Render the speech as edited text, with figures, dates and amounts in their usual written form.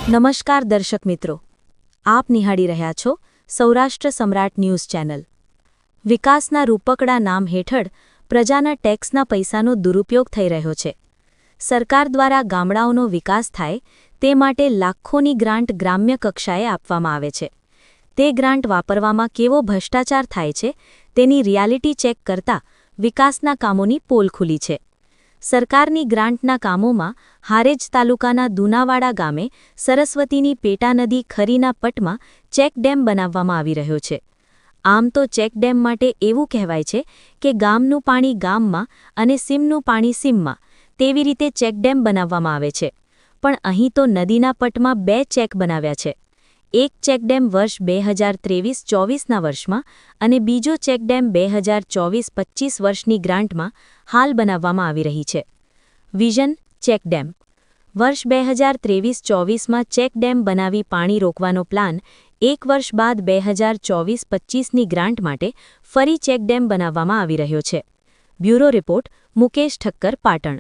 નમસ્કાર દર્શક મિત્રો, આપ નિહાળી રહ્યા છો સૌરાષ્ટ્ર સમ્રાટ ન્યૂઝ ચેનલ। વિકાસના રૂપકડા નામ હેઠળ પ્રજાના ટેક્સના પૈસાનો દુરુપયોગ થઈ રહ્યો છે। સરકાર દ્વારા ગામડાઓનો વિકાસ થાય તે માટે લાખોની ગ્રાન્ટ ગ્રામ્ય કક્ષાએ આપવામાં આવે છે। તે ગ્રાન્ટ વાપરવામાં કેવો ભ્રષ્ટાચાર થાય છે તેની રિયાલિટી ચેક કરતા વિકાસના કામોની પોલ ખુલી છે। સરકારની ગ્રાન્ટના કામોમાં હારેજ તાલુકાના દુનાવાડા ગામે સરસ્વતીની પેટા નદી ખરીના પટમાં ચેક ડેમ બનાવવામાં આવી રહ્યો છે। આમ તો ચેક ડેમ માટે એવું કહેવાય છે કે ગામનું પાણી ગામમાં અને સીમનું પાણી સીમમાં, તેવી રીતે ચેક ડેમ બનાવવામાં આવે છે। પણ અહીં તો નદીના પટમાં બે ચેક બનાવ્યા છે। એક ચેક ડેમ વર્ષ 2023-24ના વર્ષમાં અને બીજો ચેક ડેમ 2024-25 વર્ષની ગ્રાન્ટમાં હાલ બનાવવામાં આવી રહી છે। વિઝન ચેક ડેમ વર્ષ 2023-24માં ચેક ડેમ બનાવી પાણી રોકવાનો પ્લાન, એક વર્ષ બાદ 2024-25ની ગ્રાન્ટ માટે ફરી ચેક ડેમ બનાવવામાં આવી રહ્યો છે। Bureau report, Mukesh Thakkar, Patan.